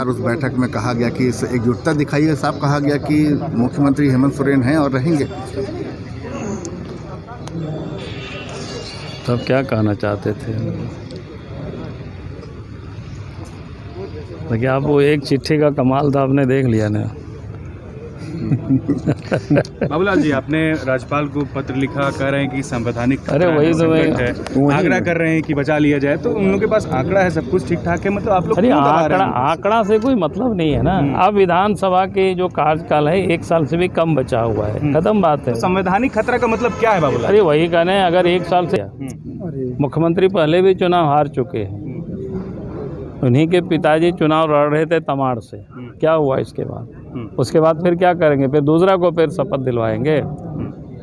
उस बैठक में कहा गया कि इस एकजुटता दिखाई है, साफ कहा गया कि मुख्यमंत्री हेमंत सोरेन हैं और रहेंगे। तब क्या कहना चाहते थे? देखिए, आप वो एक चिट्ठी का कमाल था, आपने देख लिया ना। बाबूलाल जी, आपने राज्यपाल को पत्र लिखा, कह रहे हैं कि संवैधानिक अरे वही तो मैं आग्रह कर रहे हैं कि बचा लिया जाए, तो उन लोगों के पास आंकड़ा है, सब कुछ ठीक ठाक है, मतलब आप लोग अरे क्यों दबा रहे हैं? आंकड़ा से कोई मतलब नहीं है ना। अब विधानसभा के जो कार्यकाल है 1 साल से भी कम बचा हुआ है, खत्म बात है। तो संवैधानिक खतरा का मतलब क्या है बाबूलाल? अरे वही कहने हैं, अगर 1 साल से मुख्यमंत्री पहले भी चुनाव हार चुके हैं, उन्हीं के पिताजी चुनाव लड़ रहे थे तमाड़ से, क्या हुआ इसके बाद? उसके बाद फिर क्या करेंगे? फिर दूसरा को फिर शपथ दिलवाएंगे?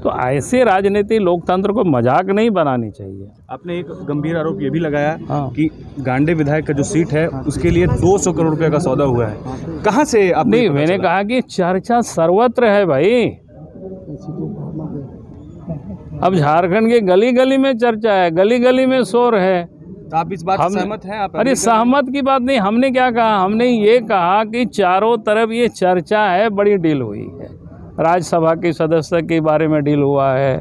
तो ऐसे राजनीति लोकतंत्र को मजाक नहीं बनानी चाहिए। आपने एक गंभीर आरोप ये भी लगाया कि गांडे विधायक का जो सीट है उसके लिए 200 करोड़ रुपए का सौदा हुआ है, कहाँ से आपने? नहीं, मैंने कहा कि चर्चा सर्वत्र है भाई। अब झारखंड के गली गली में चर्चा है, गली गली में शोर है। तो आप इस बात से सहमत हैं? आप अरे सहमत की बात नहीं, हमने क्या कहा? हमने ये कहा कि चारों तरफ ये चर्चा है, बड़ी डील हुई है, राज्यसभा के सदस्य के बारे में डील हुआ है,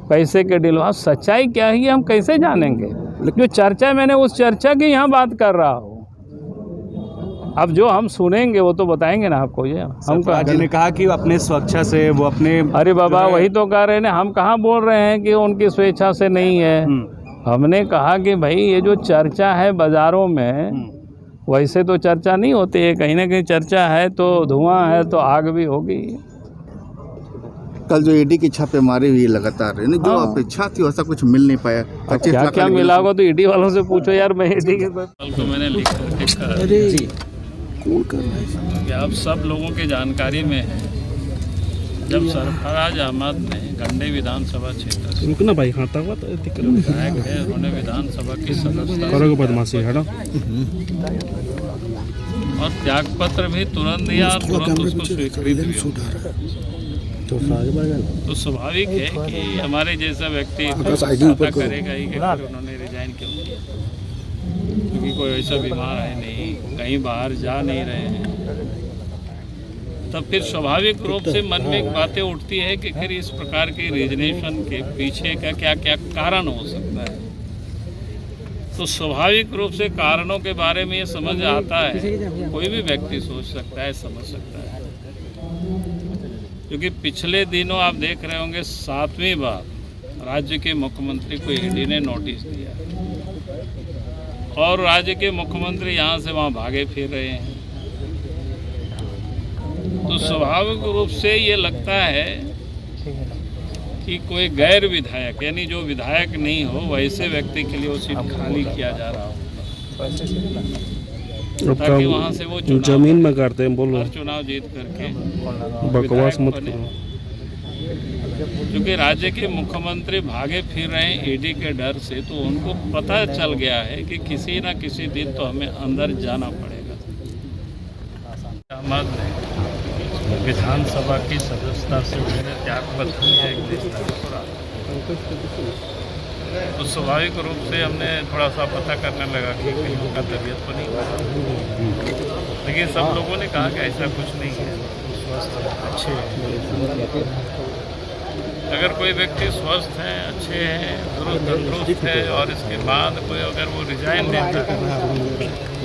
पैसे के डील हुआ। सच्चाई क्या है हम कैसे जानेंगे? जो चर्चा, मैंने उस चर्चा की यहाँ बात कर रहा हूँ। अब जो हम सुनेंगे वो तो बताएंगे ना आपको। ये हम ने कहा कि अपने स्वेच्छा से वो अपने, अरे बाबा वही तो कह रहे हैं, हम कहाँ बोल रहे हैं कि उनकी स्वेच्छा से नहीं है। हमने कहा कि भाई ये जो चर्चा है बाज़ारों में, वैसे तो चर्चा नहीं होती है, कहीं ना कहीं चर्चा है तो धुआं है तो आग भी होगी। कल जो ईडी की छापेमारी हुई लगातार, जो अपेक्षा थी वैसा कुछ मिल नहीं पाया। क्या मिला होगा तो ईडी वालों से पूछो यार। मैं ईडी के तो मैंने लिखा कि आप सब लोगों के जानकारी में है, जब सरफराज अहमद ने गंडे विधानसभा क्षेत्र से विधायक है, उन्होंने विधानसभा की सदस्यता और त्यागपत्र भी तुरंत दिया और तुरंत उसको स्वीकृत भी हो। तो स्वाभाविक है कि हमारे जैसा व्यक्ति पता करेगा ही कि उन्होंने रिजाइन क्यों किया, क्योंकि कोई ऐसा बीमार है नहीं, कहीं बाहर जा नहीं रहे हैं। तब फिर स्वाभाविक रूप से मन में एक बातें उठती है कि फिर इस प्रकार के रीजनेशन के पीछे का क्या क्या कारण हो सकता है। तो स्वाभाविक रूप से कारणों के बारे में ये समझ आता है, कोई भी व्यक्ति सोच सकता है, समझ सकता है। क्योंकि पिछले दिनों आप देख रहे होंगे 7वीं बार राज्य के मुख्यमंत्री को ईडी ने नोटिस दिया और राज्य के मुख्यमंत्री यहाँ से वहाँ भागे फिर रहे हैं। तो स्वाभाविक रूप से ये लगता है कि कोई गैर विधायक, यानी जो विधायक नहीं हो वैसे व्यक्ति के लिए वो सीट खाली किया जा रहा हो, ताकि वहाँ से वो जमीन में करते हैं, बोलो चुनाव जीत करके बकवास मत करो। क्योंकि राज्य के मुख्यमंत्री भागे फिर रहे हैं ईडी के डर से, तो उनको पता चल गया है कि किसी न किसी दिन तो हमें अंदर जाना पड़ेगा। अहमद ने विधानसभा की सदस्यता से उन्होंने त्यागपत्र दिया एक देशता, तो स्वाभाविक रूप से हमने थोड़ा सा पता करने लगा कि कहीं उनका तबीयत तो नहीं हुआ, लेकिन सब लोगों ने कहा कि ऐसा कुछ नहीं है, स्वस्थ अच्छे हैं। अगर कोई व्यक्ति स्वस्थ हैं, अच्छे हैं, तंदुरुस्त है और इसके बाद कोई अगर वो रिजाइन देता है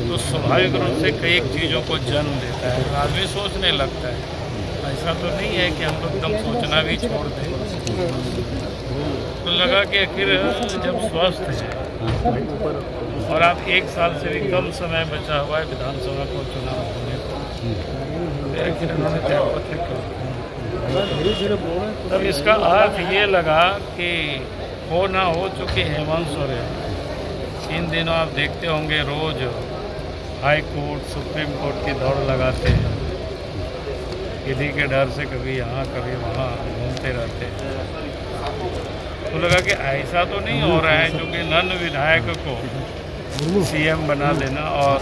तो स्वाभाविक रूप से कई चीज़ों को जन्म देता है, आदमी सोचने लगता है। ऐसा तो नहीं है कि हम लोग एकदम सोचना भी छोड़ दें। तो लगा कि आखिर जब स्वस्थ है और आप 1 साल से भी कम समय बचा हुआ है विधानसभा को चुनाव होने को, आखिर उन्होंने त्यागपत्र किया। तब इसका अर्थ ये लगा कि हो ना हो, चूँकि हेमंत सोरेन इन दिनों आप देखते होंगे रोज़ हाई कोर्ट सुप्रीम कोर्ट की दौड़ लगाते हैं, ईडी के डर से कभी यहाँ कभी वहाँ घूमते रहते हैं। तो लगा कि ऐसा तो नहीं हो रहा है क्योंकि नन विधायक को सीएम बना देना और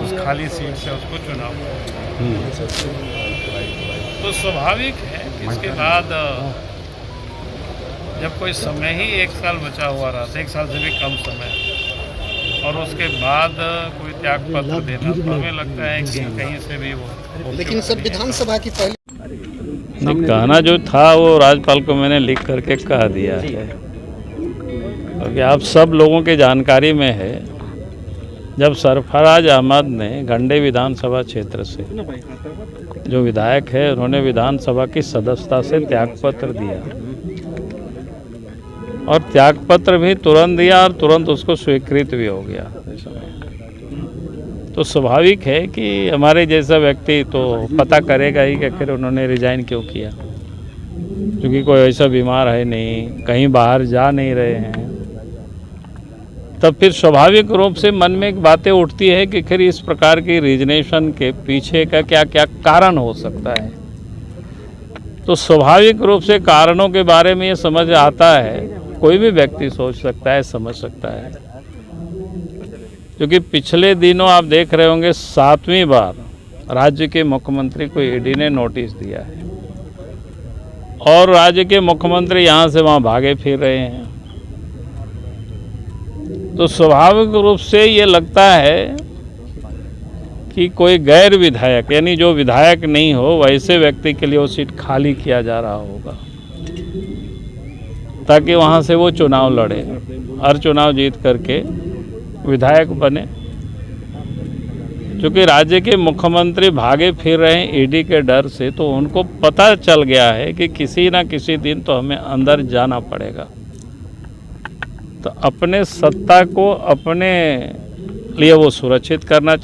उस खाली सीट से उसको चुनाव। तो स्वाभाविक है इसके बाद जब कोई समय ही 1 साल बचा हुआ रहा, 1 साल से भी कम समय, और उसके बाद कोई त्याग पत्र देना, तो हमें लगता है कि कहीं से भी वो। लेकिन सर विधानसभा की पहली नहीं, कहना जो था वो राज्यपाल को मैंने लिख करके कह दिया है, क्योंकि आप सब लोगों के जानकारी में है, जब सरफराज अहमद ने गंडे विधानसभा क्षेत्र से जो विधायक है, उन्होंने विधानसभा की सदस्यता से त्यागपत्र दिया और त्यागपत्र भी तुरंत दिया और तुरंत उसको स्वीकृत भी हो गया। तो स्वाभाविक है कि हमारे जैसा व्यक्ति तो पता करेगा ही कि आखिर उन्होंने रिजाइन क्यों किया, क्योंकि कोई ऐसा बीमार है नहीं, कहीं बाहर जा नहीं रहे हैं। तब फिर स्वाभाविक रूप से मन में एक बातें उठती है कि फिर इस प्रकार की रिजनेशन के पीछे का क्या क्या कारण हो सकता है। तो स्वाभाविक रूप से कारणों के बारे में ये समझ आता है, कोई भी व्यक्ति सोच सकता है, समझ सकता है, क्योंकि पिछले दिनों आप देख रहे होंगे 7वीं बार राज्य के मुख्यमंत्री को ईडी ने नोटिस दिया है और राज्य के मुख्यमंत्री यहाँ से वहाँ भागे फिर रहे हैं। तो स्वाभाविक रूप से ये लगता है कि कोई गैर विधायक, यानी जो विधायक नहीं हो वैसे व्यक्ति के लिए वो सीट खाली किया जा रहा होगा ताकि वहाँ से वो चुनाव लड़े और चुनाव जीत करके विधायक बने। क्योंकि राज्य के मुख्यमंत्री भागे फिर रहे हैं ईडी के डर से, तो उनको पता चल गया है कि किसी ना किसी दिन तो हमें अंदर जाना पड़ेगा। तो अपने सत्ता को अपने लिए वो सुरक्षित करना